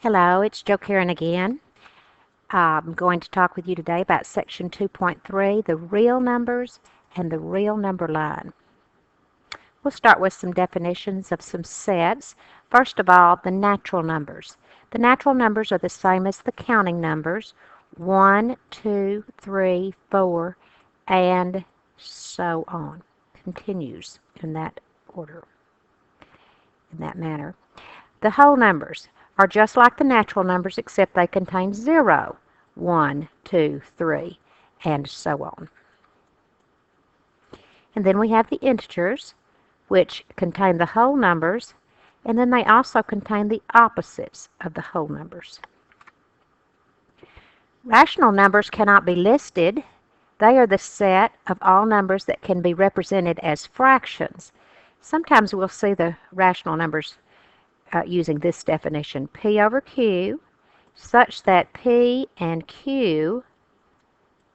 Hello, it's Jo Karen again. I'm going to talk with you today about section 2.3, the real numbers and the real number line. We'll start with some definitions of some sets. First of all, the natural numbers. The natural numbers are the same as the counting numbers, 1, 2, 3, 4, and so on. Continues in that order, in that manner. The whole numbers are just like the natural numbers except they contain 0, 1, 2, 3, and so on. And then we have the integers, which contain the whole numbers, and then they also contain the opposites of the whole numbers. Rational numbers cannot be listed. They are the set of all numbers that can be represented as fractions. Sometimes we'll see the rational numbers using this definition, P over Q, such that P and Q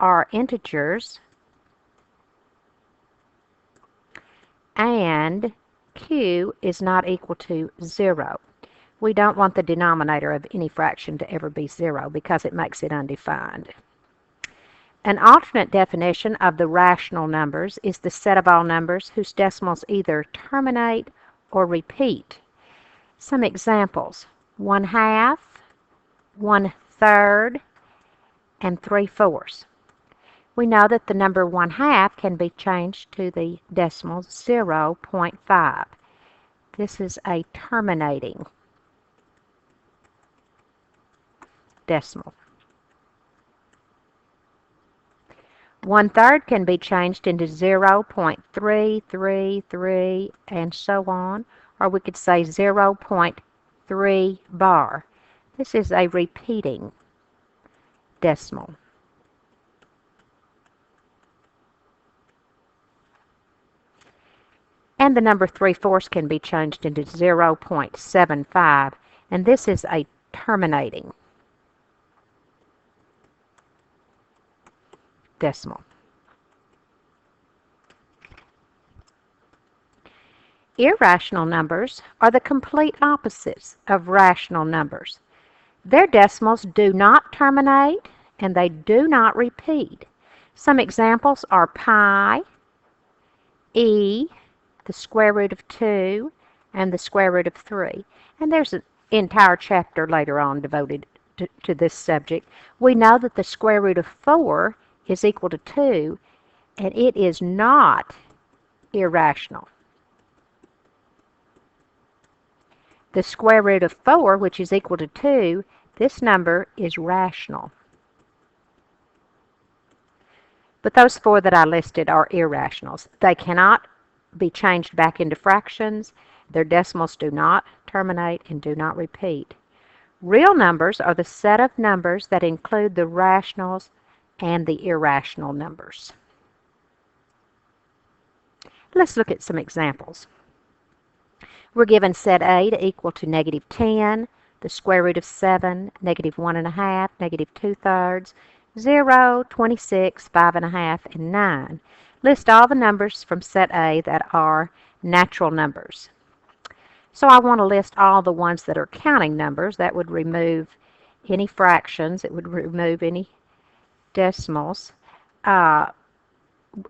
are integers and Q is not equal to 0. We don't want the denominator of any fraction to ever be 0 because it makes it undefined. An alternate definition of the rational numbers is the set of all numbers whose decimals either terminate or repeat. Some examples: 1/2, 1/3, and 3/4. We know that the number 1/2 can be changed to the decimal 0.5. This is a terminating decimal. 1/3 can be changed into 0.333 and so on, or we could say 0.3 bar. This is a repeating decimal. And the number 3/4 can be changed into 0.75, and this is a terminating decimal. Irrational numbers are the complete opposites of rational numbers. Their decimals do not terminate and they do not repeat. Some examples are pi, e, the square root of 2, and the square root of 3. And there's an entire chapter later on devoted to this subject. We know that the square root of 4 is equal to 2, and it is not irrational. The square root of 4, which is equal to 2, this number is rational. But those 4 that I listed are irrationals. They cannot be changed back into fractions. Their decimals do not terminate and do not repeat. Real numbers are the set of numbers that include the rationals and the irrational numbers. Let's look at some examples. We're given set A to equal to -10, the square root of 7, -1.5, -2/3, 0, 26, 5.5, and 9. List all the numbers from set A that are natural numbers. So I want to list all the ones that are counting numbers. That would remove any fractions. It would remove any decimals.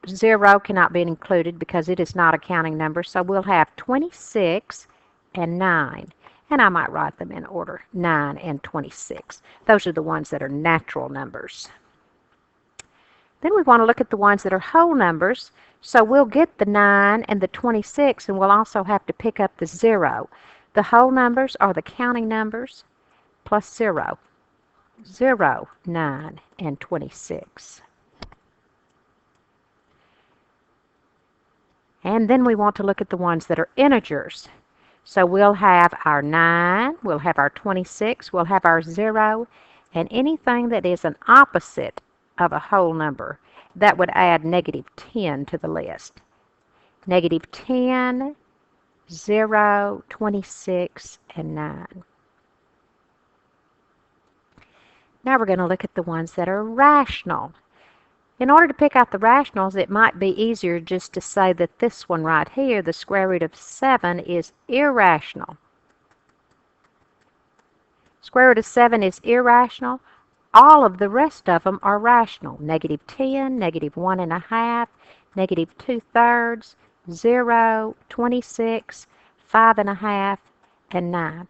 0 cannot be included because it is not a counting number. So we'll have 26 and 9. And I might write them in order, 9 and 26. Those are the ones that are natural numbers. Then we want to look at the ones that are whole numbers. So we'll get the 9 and the 26, and we'll also have to pick up the 0. The whole numbers are the counting numbers plus 0. 0, 9, and 26. And then we want to look at the ones that are integers. So we'll have our 9, we'll have our 26, we'll have our 0, and anything that is an opposite of a whole number, that would add -10 to the list. -10, 0, 26, and 9. Now we're going to look at the ones that are rational. In order to pick out the rationals, it might be easier just to say that this one right here, the square root of 7, is irrational. Square root of 7 is irrational. All of the rest of them are rational. Negative 10, negative 1 1/2, negative 2/3, 0, 26, 5 1/2, and 9.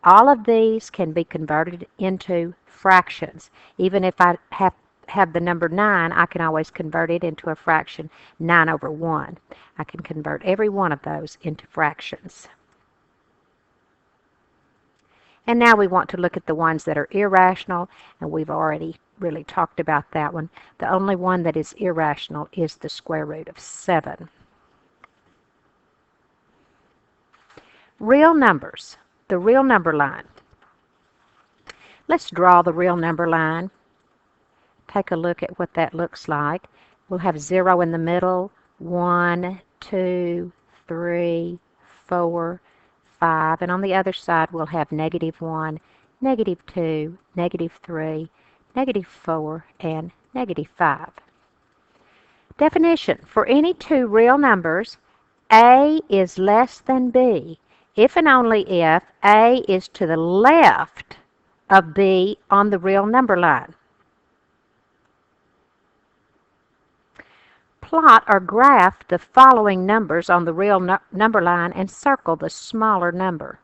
All of these can be converted into fractions. Even if I have the number 9, I can always convert it into a fraction, 9 over 1. I can convert every one of those into fractions. And now we want to look at the ones that are irrational, and we've already really talked about that one. The only one that is irrational is the square root of 7. Real numbers, the real number line. Let's draw the real number line. Take a look at what that looks like. We'll have 0 in the middle, 1, 2, 3, 4, 5, and on the other side we'll have negative 1, negative 2, negative 3, negative 4, and negative 5. Definition: for any two real numbers, A is less than B if and only if A is to the left of B on the real number line. Plot or graph the following numbers on the real number line and circle the smaller number.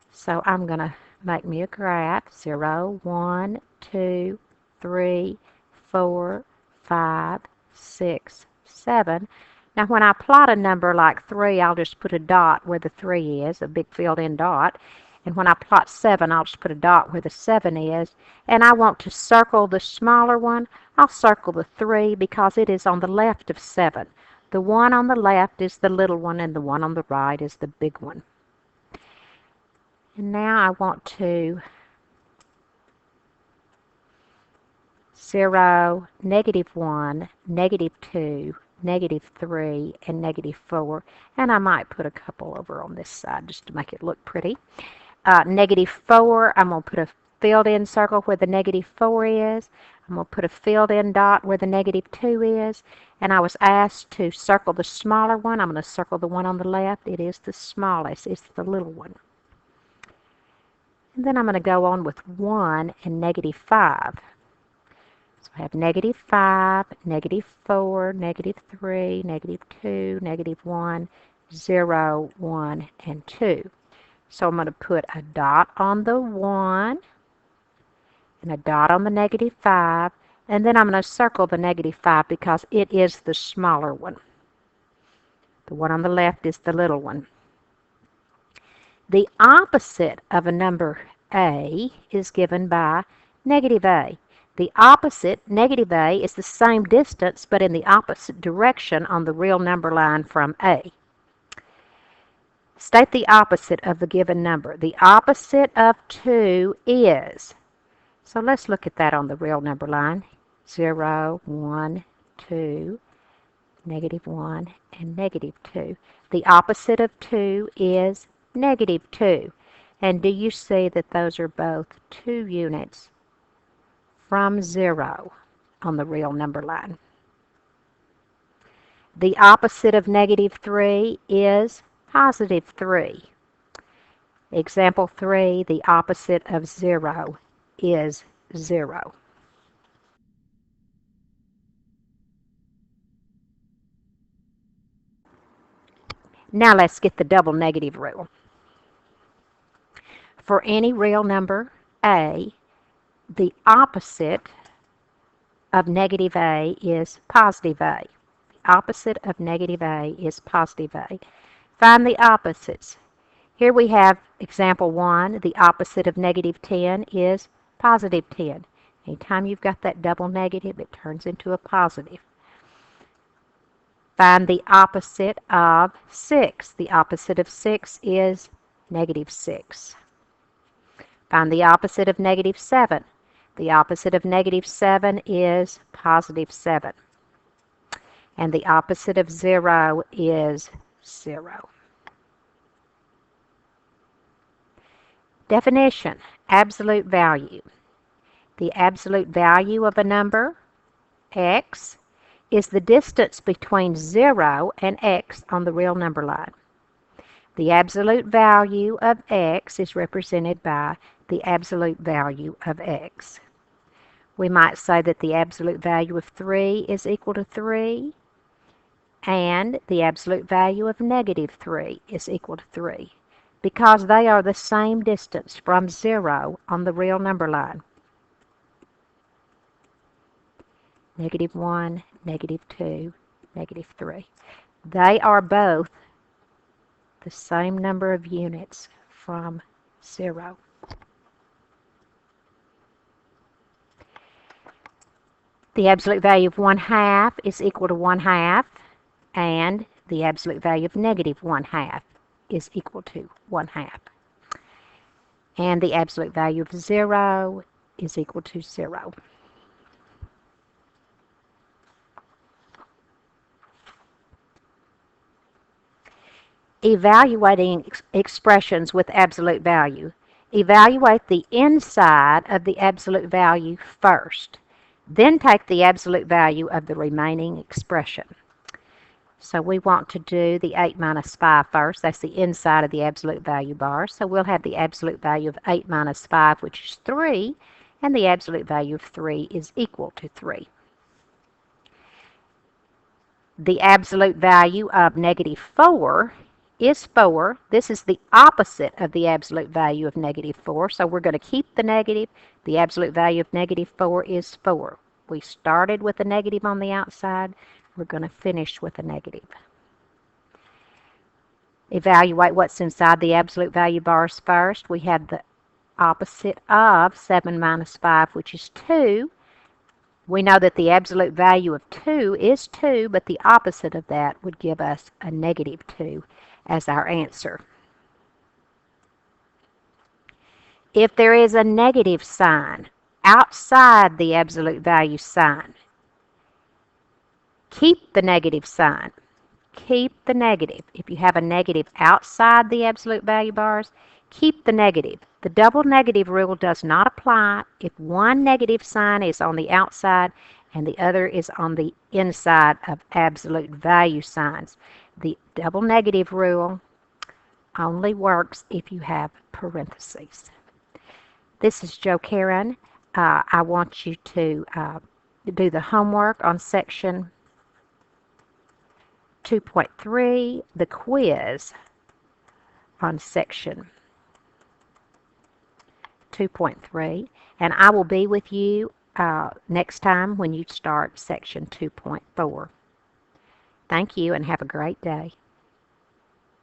So I'm going to make me a graph. 0, 1, 2, 3, 4, 5, 6, 7. Now when I plot a number like 3, I'll just put a dot where the 3 is, a big filled-in dot. And when I plot 7, I'll just put a dot where the 7 is. And I want to circle the smaller one. I'll circle the 3 because it is on the left of 7. The one on the left is the little one, and the one on the right is the big one. And now I want to 0, negative 1, negative 2, negative 3, and negative 4. And I might put a couple over on this side just to make it look pretty. Negative 4, I'm going to put a filled-in circle where the negative 4 is. I'm going to put a filled-in dot where the negative 2 is. And I was asked to circle the smaller one. I'm going to circle the one on the left. It is the smallest. It's the little one. And then I'm going to go on with 1 and negative 5. So I have negative 5, negative 4, negative 3, negative 2, negative 1, 0, 1, and 2. So I'm going to put a dot on the 1 and a dot on the negative 5, and then I'm going to circle the negative 5 because it is the smaller one. The one on the left is the little one. The opposite of a number A is given by negative A. The opposite, negative A, is the same distance but in the opposite direction on the real number line from A. State the opposite of the given number. The opposite of 2 is. So let's look at that on the real number line. 0, 1, 2, negative 1, and negative 2. The opposite of 2 is negative 2. And do you see that those are both 2 units from 0 on the real number line? The opposite of negative 3 is positive 3. Example 3, the opposite of 0 is 0. Now let's get the double negative rule. For any real number A, the opposite of negative A is positive A. The opposite of negative A is positive A. Find the opposites. Here we have example 1. The opposite of negative 10 is positive 10. Anytime you've got that double negative, it turns into a positive. Find the opposite of 6. The opposite of 6 is negative 6. Find the opposite of negative 7. The opposite of negative 7 is positive 7. And the opposite of 0 is 0. Definition: absolute value. The absolute value of a number, x, is the distance between 0 and x on the real number line. The absolute value of x is represented by the absolute value of x. We might say that the absolute value of 3 is equal to 3, and the absolute value of negative 3 is equal to 3, because they are the same distance from 0 on the real number line. Negative 1, negative 2, negative 3. They are both the same number of units from 0. The absolute value of 1/2 is equal to 1/2, and the absolute value of negative 1/2 is equal to 1/2. And the absolute value of 0 is equal to 0. Evaluating expressions with absolute value. Evaluate the inside of the absolute value first. Then take the absolute value of the remaining expression. So we want to do the 8 minus 5 first. That's the inside of the absolute value bar. So we'll have the absolute value of 8 minus 5, which is 3, and the absolute value of 3 is equal to 3. The absolute value of negative 4 is 4. This is the opposite of the absolute value of negative 4, so we're going to keep the negative. The absolute value of negative 4 is 4. We started with a negative on the outside. We're going to finish with a negative. Evaluate what's inside the absolute value bars first. We have the opposite of 7 minus 5, which is 2. We know that the absolute value of 2 is 2, but the opposite of that would give us a negative 2 as our answer. If there is a negative sign outside the absolute value sign, keep the negative sign. Keep the negative. If you have a negative outside the absolute value bars, keep the negative. The double negative rule does not apply if one negative sign is on the outside and the other is on the inside of absolute value signs. The double negative rule only works if you have parentheses. This is Jo Karen. I want you to do the homework on section 2.3, the quiz on section 2.3, and I will be with you next time when you start section 2.4. Thank you and have a great day.